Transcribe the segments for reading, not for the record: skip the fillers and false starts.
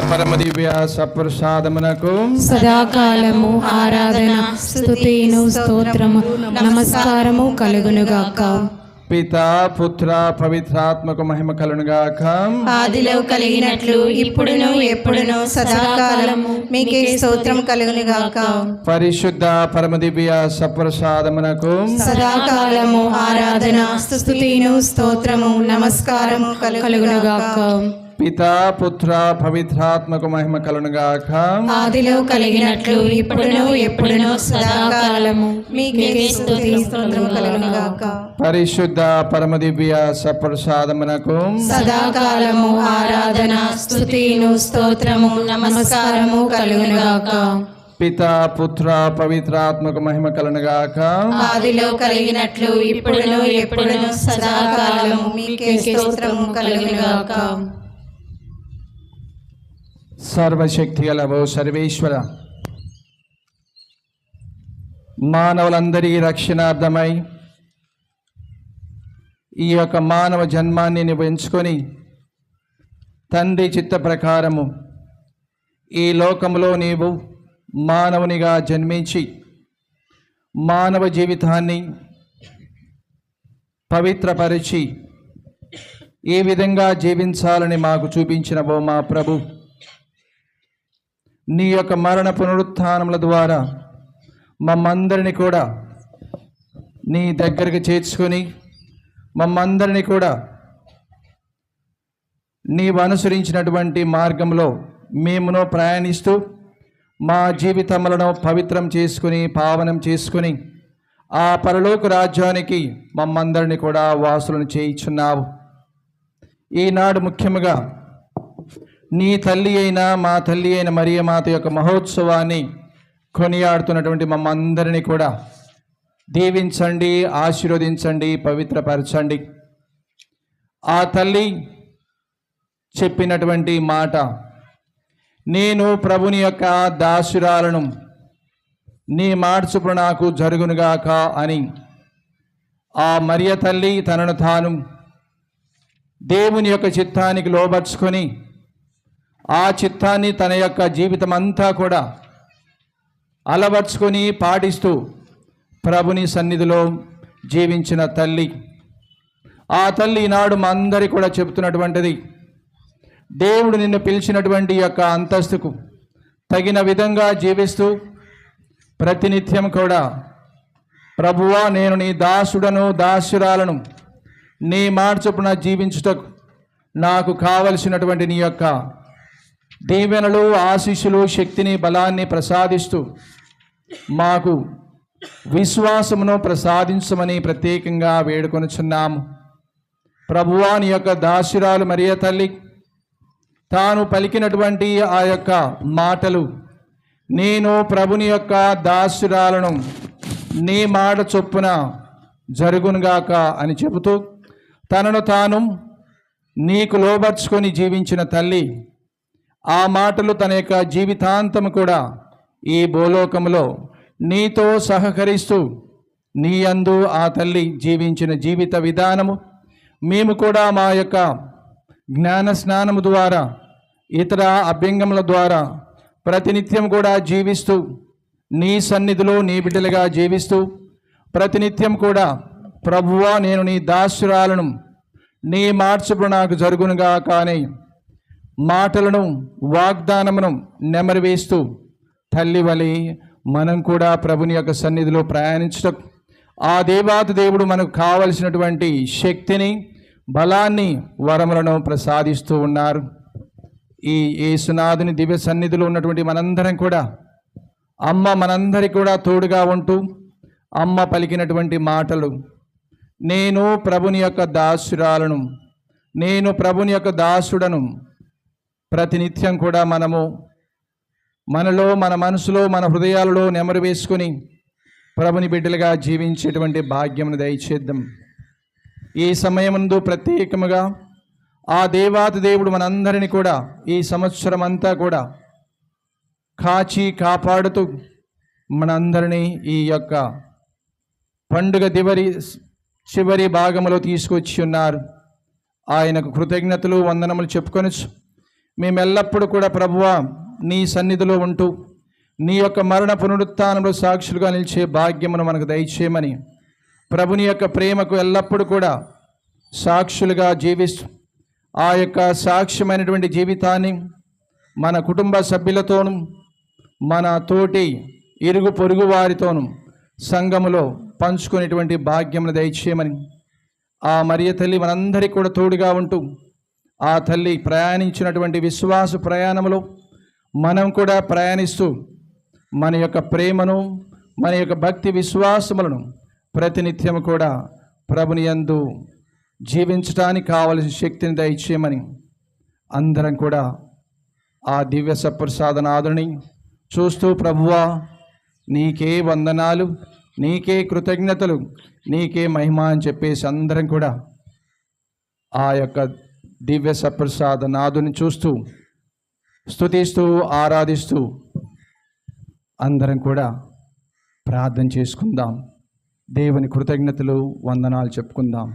పరమ దివ్య సప్రసాదమునకు సదాకాలము ఆరాధన స్తుతిను స్తోత్రము నమస్కారము కలుగునుగాక. పితా పుత్ర పవిత్రాత్మకు మహిమ కలుగునుగాక. ఆదిలో కలిగినట్లు ఇప్పుడును ఎప్పుడును సదాకాలము మీకే స్తోత్రం కలుగునుగాక. పరిశుద్ధ పరమ దివ్య సప్రసాదమునకు సదాకాలము ఆరాధన స్తుతిను స్తోత్రము నమస్కారము కలుగునుగాక. పితా పుత్ర పవిత్రాత్మకు మహిమ కలుగునుగాక. ఆదిలో కలిగినట్లు ఇప్పుడును ఎప్పుడును సదాకాలము మీకే స్తోత్రం కలుగునుగాక. పరిశుద్ధ పరమ దివ్య సప్రసాదమునకు సదాకాలము ఆరాధన స్తుతిను స్తోత్రము నమస్కారము కలుగునుగాక. పితా పుత్ర పవిత్రాత్మకు మహిమ కలుగునుగాక. ఆదిలో కలిగినట్లు ఇప్పుడును ఎప్పుడును సదాకాలము మీకే స్తోత్రం కలుగునుగాక. సర్వశక్తి గలవో సర్వేశ్వర, మానవులందరి రక్షణార్థమై ఈ యొక్క మానవ జన్మాన్ని నువ్వు ఎంచుకొని తండ్రి చిత్త ప్రకారము ఈ లోకంలో నీవు మానవునిగా జన్మించి మానవ జీవితాన్ని పవిత్రపరిచి ఏ విధంగా జీవించాలని మాకు చూపించినవో మా ప్రభు, నీ యొక్క మరణ పునరుత్థానముల ద్వారా మమ్మందరినీ కూడా నీ దగ్గరికి చేర్చుకొని మమ్మందరినీ కూడా నీవు అనుసరించినటువంటి మార్గంలో మేమును ప్రయాణిస్తూ మా జీవితములను పవిత్రం చేసుకుని పావనం చేసుకుని ఆ పరలోక రాజ్యానికి మమ్మందరినీ కూడా వాసులను చేయించున్నావు. ఈనాడు ముఖ్యముగా నీ తల్లి అయిన మా తల్లి అయిన మరియ మాత యొక్క మహోత్సవాన్ని కొనియాడుతున్నటువంటి మమ్మందరినీ కూడా దీవించండి, ఆశీర్వదించండి, పవిత్రపరచండి. ఆ తల్లి చెప్పినటువంటి మాట, నేను ప్రభుని యొక్క దాసురాలను, నీ మాట చొప్పున నాకు జరుగునుగాక అని ఆ మరియ తల్లి తనను తాను దేవుని యొక్క చిత్తానికి లోబర్చుకొని ఆ చిత్తాన్ని తన యొక్క జీవితం అంతా కూడా అలవర్చుకొని పాటిస్తూ ప్రభుని సన్నిధిలో జీవించిన తల్లి. ఆ తల్లి ఈనాడు మా అందరి కూడా చెబుతున్నటువంటిది, దేవుడు నిన్ను పిలిచినటువంటి యొక్క అంతస్తుకు తగిన విధంగా జీవిస్తూ ప్రతినిత్యం కూడా ప్రభువా నేను నీ దాసుడను దాసురాలను, నీ మాట చొప్పున జీవించుటకు నాకు కావలసినటువంటి నీ యొక్క దీవెనలు, ఆశీస్సులు, శక్తిని, బలాన్ని ప్రసాదిస్తూ మాకు విశ్వాసమును ప్రసాదించమని ప్రత్యేకంగా వేడుకొనుచున్నాము. ప్రభువా నీ యొక్క దాసురాలు మరియ తల్లి తాను పలికినటువంటి ఆ యొక్క మాటలు, నేను ప్రభుని యొక్క దాసురాలను, నీ మాట చొప్పున జరుగునుగాక అని చెబుతూ తనను తాను నీకు లోబర్చుకొని జీవించిన తల్లి ఆ మాటలు తన యొక్క జీవితాంతం కూడా ఈ భూలోకంలో నీతో సహకరిస్తూ నీ యందు ఆ తల్లి జీవించిన జీవిత విధానము మేము కూడా మా యొక్క జ్ఞాన స్నానము ద్వారా ఇతర అభ్యంగముల ద్వారా ప్రతినిత్యం కూడా జీవిస్తూ నీ సన్నిధిలో నీ బిడ్డలుగా జీవిస్తూ ప్రతినిత్యం కూడా ప్రభువా నేను నీ దాసురాలను నీ మార్చుపు నాకు జరుగునుగా కానీ మాటలను వాగ్దానమును నెమరువేస్తూ తల్లి వలె మనం కూడా ప్రభుని యొక్క సన్నిధిలో ప్రయాణించటం ఆ దేవాతి దేవుడు మనకు కావలసినటువంటి శక్తిని బలాన్ని వరములను ప్రసాదిస్తూ ఉన్నారు. ఈ యేసునాథుని దివ్య సన్నిధిలో ఉన్నటువంటి మనందరం కూడా అమ్మ మనందరికీ కూడా తోడుగా ఉంటూ అమ్మ పలికినటువంటి మాటలు నేను ప్రభుని యొక్క దాసురాలను నేను ప్రభుని యొక్క దాసుడను ప్రతినిత్యం కూడా మనలో మన మనసులో మన హృదయాలలో నెమరు వేసుకొని ప్రభుని బిడ్డలుగా జీవించేటువంటి భాగ్యమును దయచేద్దాం. ఈ సమయమందు ప్రత్యేకముగా ఆ దేవాతి దేవుడు మనందరినీ కూడా ఈ సంవత్సరం అంతా కూడా కాచి కాపాడుతూ మనందరినీ ఈ యొక్క పండుగ చివరి భాగంలో తీసుకొచ్చి ఉన్నారు. ఆయనకు కృతజ్ఞతలు వందనములు చెప్పుకొనొచ్చు. మేమెల్లప్పుడూ కూడా ప్రభువా నీ సన్నిధిలో ఉంటూ నీ యొక్క మరణ పునరుత్థానంలో సాక్షులుగా నిలిచే భాగ్యమును మనకు దయచేయమని ప్రభుని యొక్క ప్రేమకు ఎల్లప్పుడూ కూడా సాక్షులుగా జీవిస్తూ ఆ యొక్క సాక్ష్యమైనటువంటి జీవితాన్ని మన కుటుంబ సభ్యులతోనూ మన తోటి ఇరుగు పొరుగు వారితోనూ సంఘములో పంచుకునేటువంటి భాగ్యమును దయచేయమని ఆ మరియ తల్లి మనందరికీ కూడా తోడుగా ఉంటూ ఆ తల్లి ప్రయాణించినటువంటి విశ్వాస ప్రయాణంలో మనం కూడా ప్రయాణిస్తూ మన యొక్క ప్రేమను మన యొక్క భక్తి విశ్వాసములను ప్రతినిత్యం కూడా ప్రభుని యందు జీవించడానికి కావలసిన శక్తిని దయచేయమని అందరం కూడా ఆ దివ్య సప్రసాదనాథుని చూస్తూ ప్రభువా నీకే వందనాలు, నీకే కృతజ్ఞతలు, నీకే మహిమ అని చెప్పేసి అందరం కూడా ఆ యొక్క దివ్య సప్రసాదనాథుని చూస్తూ స్తుతిస్తూ ఆరాధిస్తూ అందరం కూడా ప్రార్థన చేసుకుందాం. దేవుని కృతజ్ఞతలు వందనాలు చెప్పుకుందాం.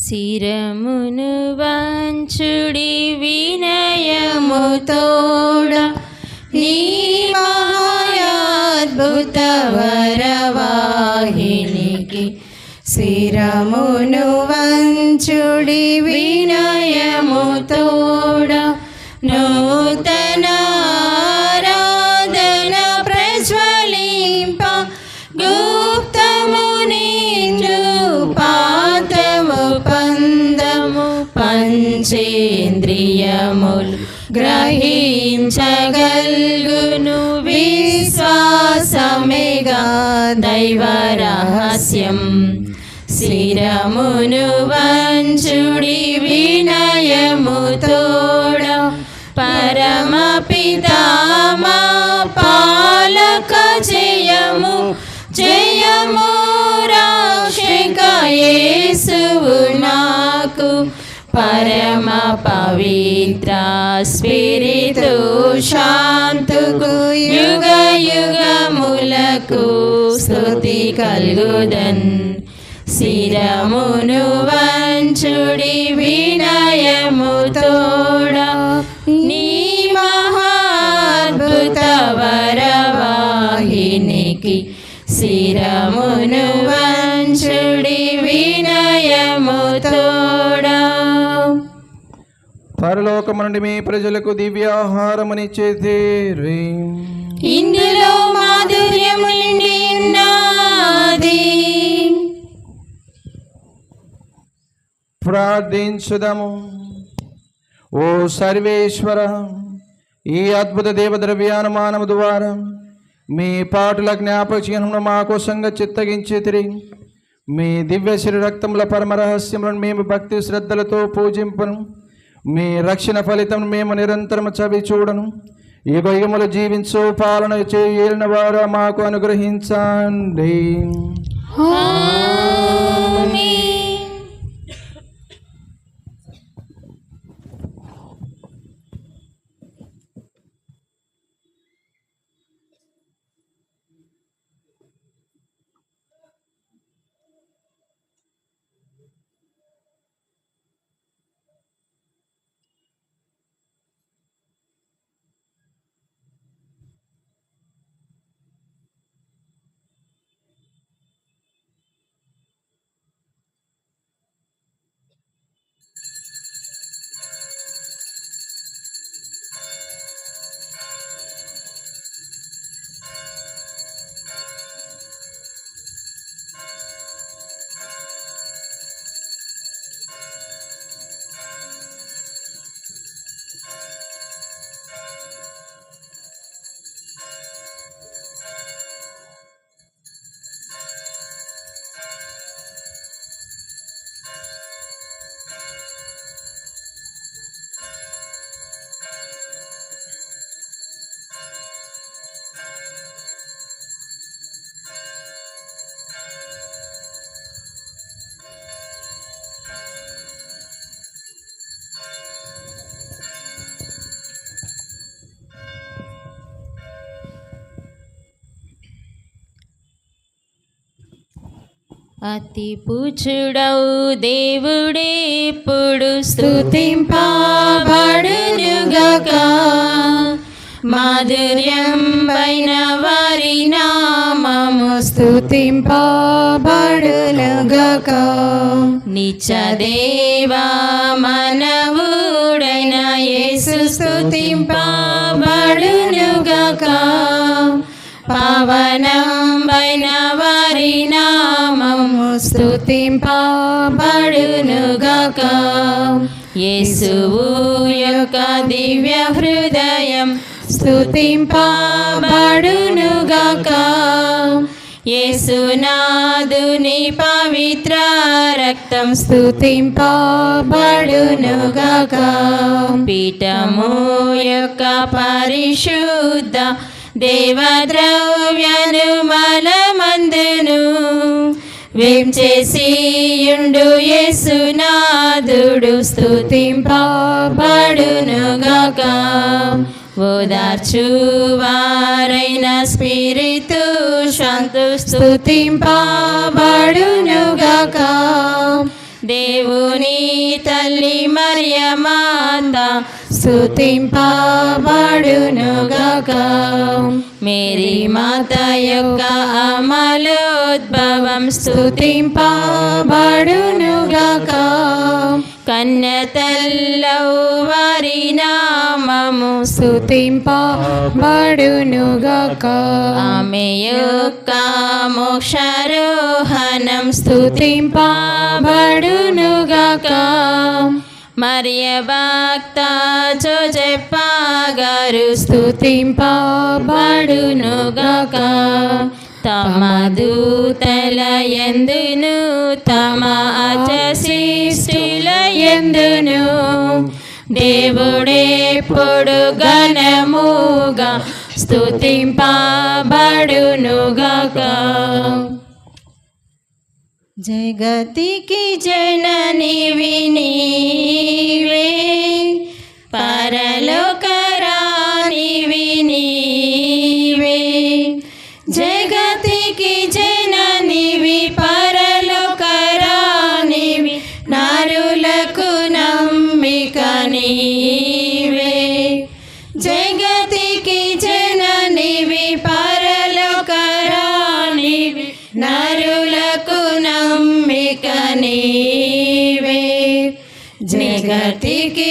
శిరమును వంచుడి వినయముతోడ నీ మహాద్భుత వరవాహినికి శిరమును వంచుడి వినయముతోడ నూతన ఆరాధన ప్రజ్వలింప గుప్తమునిందు పాతము పందము పంచేంద్రియములు గ్రహించగల్గును విశ్వాసమేగా దైవ రహస్యం. శిరమును వంచుడి వినయముతోడ పరమ పితామా పాలక జయము జయము రక్షక యేసువు నాకు పరమ పవిత్ర స్పిరితు శాంతుకు యుగ యుగములకు స్తుతి కల్గుదన్. శిరమును వంచుడి వినయముతోడ నీ మహాద్భుత వరవాహినికి శిరమును వంచుడి వినయముతోడ. పరలోకము నుండి మీ ప్రజలకు దివ్యాహారమునిచ్చేది ఇందులో మాధుర్యము నిండి ఉన్నది. ప్రార్థించుదము. ఓ సర్వేశ్వర, ఈ అద్భుత దేవద్రవ్యానుమానము ద్వారా మీ పాటుల జ్ఞాపక చిహ్నమును మా కోసంగా చిత్తగించి తిరిగి మీ దివ్య శరీర రక్తముల పరమ రహస్యములను మేము భక్తి శ్రద్ధలతో పూజింపను. మీ రక్షణ ఫలితం మేము నిరంతరము చవి చూడను. యుగ యుగములు జీవించు పాలన చేయలిన వారు మాకు అనుగ్రహించండి. అతి పూచుడవు దేవుడెప్పుడు స్తుతింపబడునుగాక. మాధుర్యం పైన వారి నామము స్తుతింపబడునుగాక. నిత్యదేవా మనవుడైన యేసు స్తుతింపబడునుగాక. పావనం పైన వారి నామము స్తుతింపబడునుగాక. యేసువు యొక్క దివ్య హృదయం స్తుతింపబడునుగాక. యేసునాథుని పవిత్ర రక్తం స్తుతింపబడునుగాక. పీఠము యొక్క పరిశుద్ధ దేవద్రవ్యను మలమందును వేంచేసియుండు యేసునాథుడు స్తుతింపబడునుగాక. ఓదార్చు వారైన స్పిరితు శాంతు స్తుతింపబడునుగాక. దేవుని తల్లి మరియమాత స్తుతింపబడునుగాక. మేరీ మాత యొక్క అమలోద్భవం స్తుతింపబడునుగాక. కన్యతల్లవు వారి నామము స్తుతింపబడునుగాక. ఆమె యొక్క మోక్షారోహణం స్తుతింపబడునుగాక. మరియ భక్త జోజెప్ప గారు స్తుతింపబడునుగాక. తమ దూతల యందును తమ అజశిష్టుల యందును దేవుడెప్పుడు ఘనముగా స్తుతింపబడునుగాక. జగతికి జననివి నీవే, పరలోకరానివి నీవే. జగతికి జననివి పరలోకరానివి, నరులకు నమ్మిక నీవే. జగతికి జననివి పరలోకరానివి, నరులకు నమ్మిక నీవే. జగతికి